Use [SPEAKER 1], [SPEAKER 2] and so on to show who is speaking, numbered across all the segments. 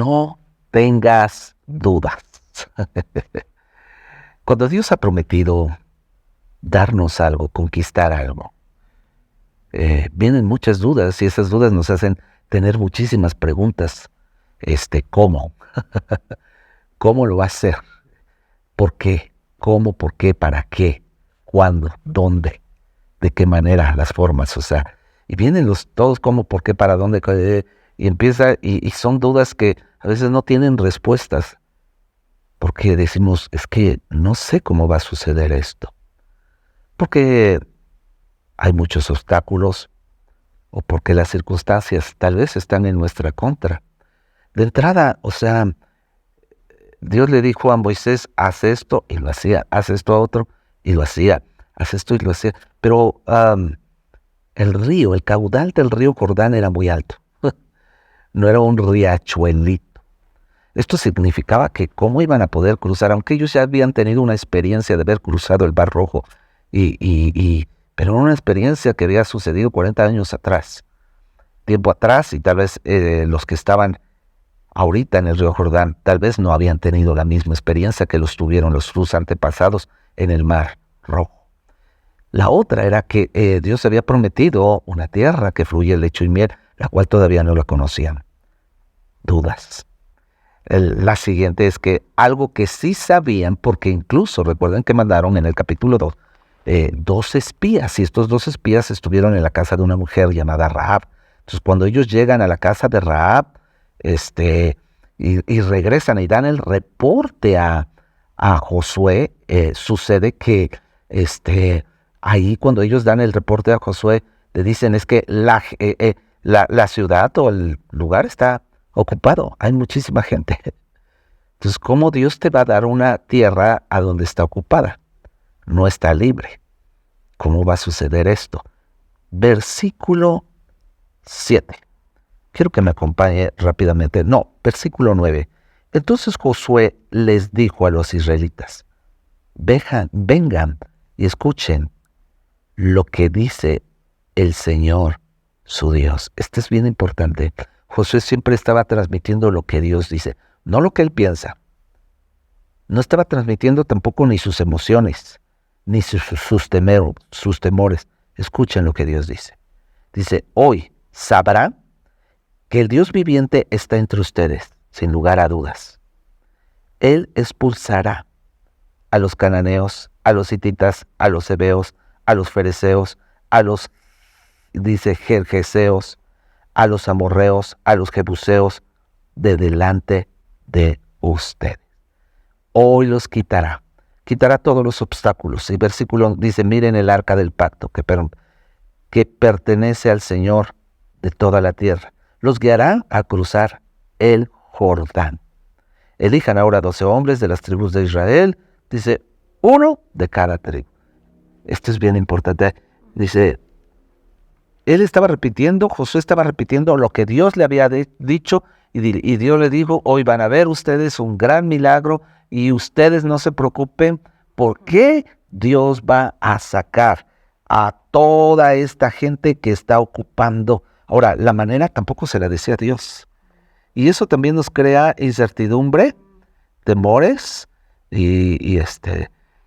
[SPEAKER 1] no tengas dudas. Cuando Dios ha prometido darnos algo, conquistar algo, vienen muchas dudas y esas dudas nos hacen tener muchísimas preguntas. ¿Cómo? ¿Cómo lo va a hacer? ¿Por qué? ¿Cómo? ¿Por qué? ¿Para qué? ¿Cuándo? ¿Dónde? ¿De qué manera? Las formas, o sea, y vienen todos cómo, por qué, para dónde, y empieza, y son dudas que a veces no tienen respuestas, porque decimos, es que no sé cómo va a suceder esto, porque hay muchos obstáculos, o porque las circunstancias tal vez están en nuestra contra. De entrada, o sea, Dios le dijo a Moisés, haz esto y lo hacía, haz esto a otro y lo hacía, haz esto y lo hacía. Pero el caudal del río Jordán era muy alto, no era un riachuelito. Esto significaba que cómo iban a poder cruzar, aunque ellos ya habían tenido una experiencia de haber cruzado el Mar Rojo, pero una experiencia que había sucedido 40 años atrás, tiempo atrás, y tal vez los que estaban ahorita en el río Jordán, tal vez no habían tenido la misma experiencia que los tuvieron sus antepasados en el Mar Rojo. La otra era que Dios había prometido una tierra que fluye leche y miel, la cual todavía no la conocían. Dudas. La siguiente es que algo que sí sabían, porque incluso recuerden que mandaron en el capítulo 2, 2 espías, y estos 2 espías estuvieron en la casa de una mujer llamada Rahab. Entonces cuando ellos llegan a la casa de Rahab, y regresan y dan el reporte a Josué, sucede que ahí cuando ellos dan el reporte a Josué, le dicen es que la ciudad o el lugar está ocupado, hay muchísima gente. Entonces, ¿cómo Dios te va a dar una tierra a donde está ocupada? No está libre. ¿Cómo va a suceder esto? Versículo 7. Quiero que me acompañe rápidamente. No, versículo 9. Entonces Josué les dijo a los israelitas, vengan y escuchen lo que dice el Señor, su Dios. Esto es bien importante. Josué siempre estaba transmitiendo lo que Dios dice, no lo que él piensa. No estaba transmitiendo tampoco ni sus emociones, ni sus temores. Escuchen lo que Dios dice. Dice, hoy sabrán que el Dios viviente está entre ustedes, sin lugar a dudas. Él expulsará a los cananeos, a los hititas, a los heveos, a los fereceos, a los, dice, gergeseos, a los amorreos, a los jebuseos, de delante de ustedes. Hoy los quitará todos los obstáculos. Y versículo dice, miren el arca del pacto que pertenece al Señor de toda la tierra. Los guiará a cruzar el Jordán. Elijan ahora 12 hombres de las tribus de Israel. Dice, 1 de cada tribu. Esto es bien importante. Dice, Josué estaba repitiendo lo que Dios le había dicho, y Dios le dijo, hoy van a ver ustedes un gran milagro, y ustedes no se preocupen, porque Dios va a sacar a toda esta gente que está ocupando. Ahora, la manera tampoco se la decía a Dios. Y eso también nos crea incertidumbre, temores, y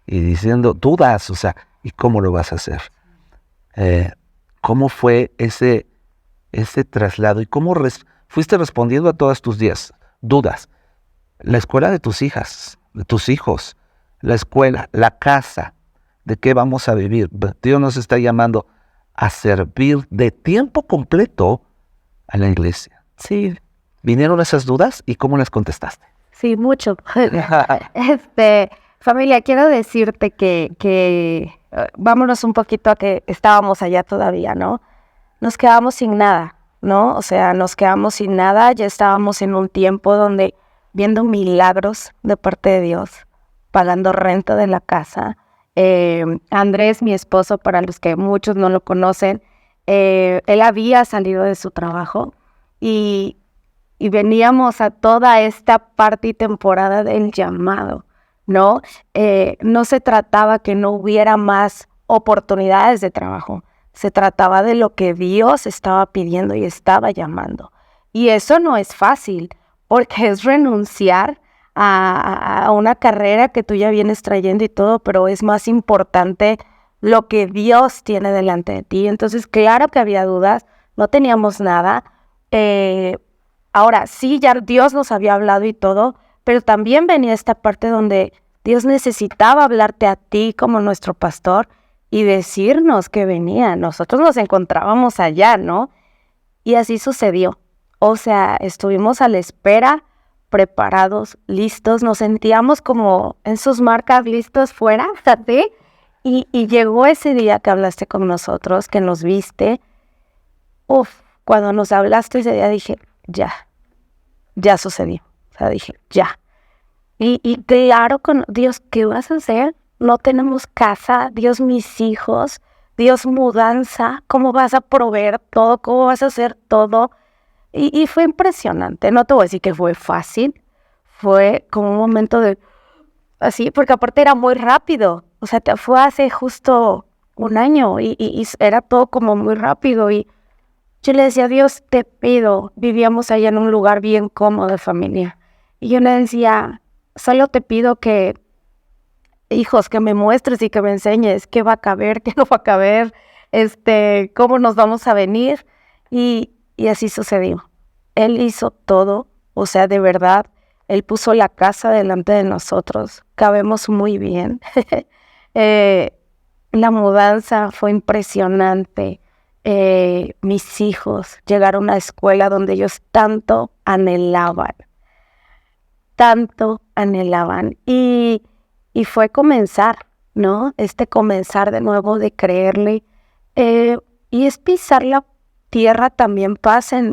[SPEAKER 1] diciendo dudas, o sea, ¿y cómo lo vas a hacer? ¿Cómo fue ese traslado? ¿Y cómo fuiste respondiendo a todas tus dudas? La escuela de tus hijas, de tus hijos, la escuela, la casa, ¿de qué vamos a vivir? Dios nos está llamando a servir de tiempo completo a la iglesia.
[SPEAKER 2] Sí.
[SPEAKER 1] ¿Vinieron esas dudas y cómo las contestaste?
[SPEAKER 2] Sí, mucho. Familia, quiero decirte que vámonos un poquito a que estábamos allá todavía, ¿no? Nos quedamos sin nada, ¿no? O sea, nos quedamos sin nada, ya estábamos en un tiempo donde viendo milagros de parte de Dios, pagando renta de la casa. Andrés, mi esposo, para los que muchos no lo conocen, él había salido de su trabajo y veníamos a toda esta parte y temporada del llamado, ¿no? No se trataba que no hubiera más oportunidades de trabajo, se trataba de lo que Dios estaba pidiendo y estaba llamando. Y eso no es fácil, porque es renunciar a una carrera que tú ya vienes trayendo y todo, pero es más importante lo que Dios tiene delante de ti. Entonces, claro que había dudas, no teníamos nada. Ahora, sí, ya Dios nos había hablado y todo, pero también venía esta parte donde Dios necesitaba hablarte a ti como nuestro pastor y decirnos que venía. Nosotros nos encontrábamos allá, ¿no? Y así sucedió. O sea, estuvimos a la espera, preparados, listos, nos sentíamos como en sus marcas listos fuera, ¿sí? Y llegó ese día que hablaste con nosotros, que nos viste. Cuando nos hablaste ese día dije, ya sucedió. O sea, dije, ya. Y claro, con Dios, ¿qué vas a hacer? No tenemos casa, Dios, mis hijos, Dios, mudanza, ¿cómo vas a proveer todo? ¿Cómo vas a hacer todo? Y fue impresionante, no te voy a decir que fue fácil, fue como un momento de, así, porque aparte era muy rápido, o sea, fue hace justo un año y era todo como muy rápido y yo le decía, Dios, te pido, vivíamos allá en un lugar bien cómodo de familia, y yo le decía, solo te pido que, hijos, que me muestres y que me enseñes qué va a caber, qué no va a caber, cómo nos vamos a venir, y así sucedió. Él hizo todo, o sea, de verdad, Él puso la casa delante de nosotros, cabemos muy bien. La mudanza fue impresionante. Mis hijos llegaron a una escuela donde ellos tanto anhelaban. Y fue comenzar, ¿no? Comenzar de nuevo de creerle. Y es pisar la tierra también paso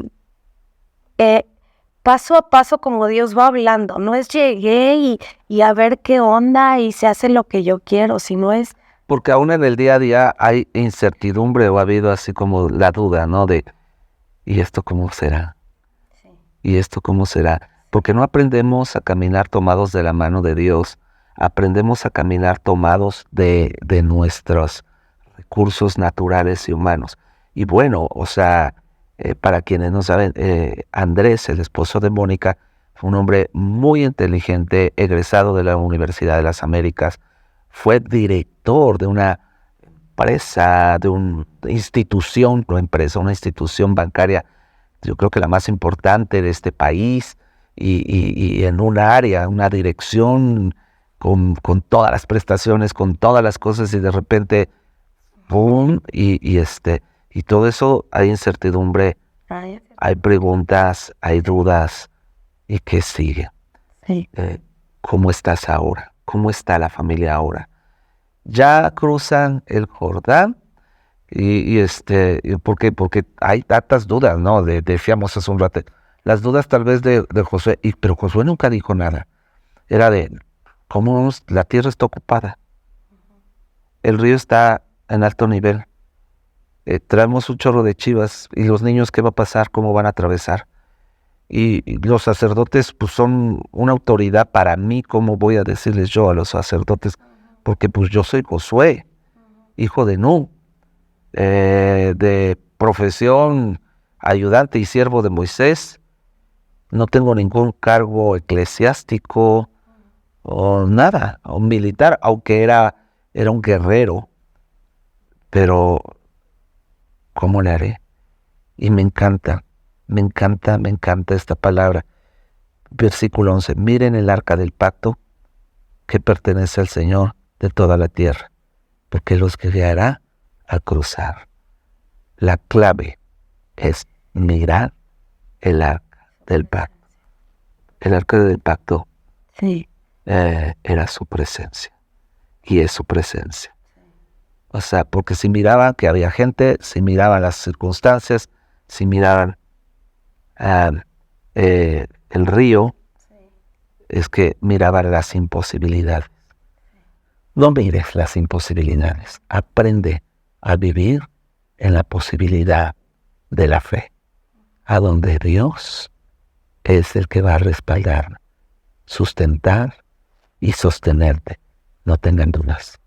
[SPEAKER 2] a paso como Dios va hablando. No es llegué y a ver qué onda y se hace lo que yo quiero, sino es...
[SPEAKER 1] Porque aún en el día a día hay incertidumbre o ha habido así como la duda, ¿no? De, ¿y esto cómo será?
[SPEAKER 2] Sí.
[SPEAKER 1] ¿Y esto cómo será? Porque no aprendemos a caminar tomados de la mano de Dios, aprendemos a caminar tomados de nuestros recursos naturales y humanos. Y bueno, o sea, para quienes no saben, Andrés, el esposo de Mónica, fue un hombre muy inteligente, egresado de la Universidad de las Américas, fue director de una empresa, de una institución, una institución bancaria, yo creo que la más importante de este país, y en un área, una dirección con todas las prestaciones, con todas las cosas, y de repente, ¡pum! Y todo eso, hay incertidumbre, hay preguntas, hay dudas, ¿y qué sigue?
[SPEAKER 2] Sí.
[SPEAKER 1] ¿Cómo estás ahora? ¿Cómo está la familia ahora? Ya cruzan el Jordán porque hay tantas dudas, ¿no? Decíamos hace un rato, las dudas tal vez de Josué, pero Josué nunca dijo nada. Era de, ¿cómo la tierra está ocupada? El río está en alto nivel. Traemos un chorro de chivas y los niños, ¿qué va a pasar? ¿Cómo van a atravesar? Y los sacerdotes pues son una autoridad para mí. ¿Cómo voy a decirles yo a los sacerdotes? Porque pues yo soy Josué, hijo de Nun, de profesión ayudante y siervo de Moisés. No tengo ningún cargo eclesiástico o nada, o militar, aunque era un guerrero. Pero ¿cómo le haré? Y me encanta esta palabra. Versículo 11. Miren el arca del pacto que pertenece al Señor de toda la tierra, porque los guiará a cruzar. La clave es mirar el arca del pacto. El arca del pacto
[SPEAKER 2] Sí.
[SPEAKER 1] Era su presencia, y es su presencia. O sea, porque si miraban que había gente, si miraban las circunstancias, si miraban el río, es que miraban las imposibilidades. No mires las imposibilidades, aprende a vivir en la posibilidad de la fe, a donde Dios es el que va a respaldar, sustentar y sostenerte. No tengan dudas.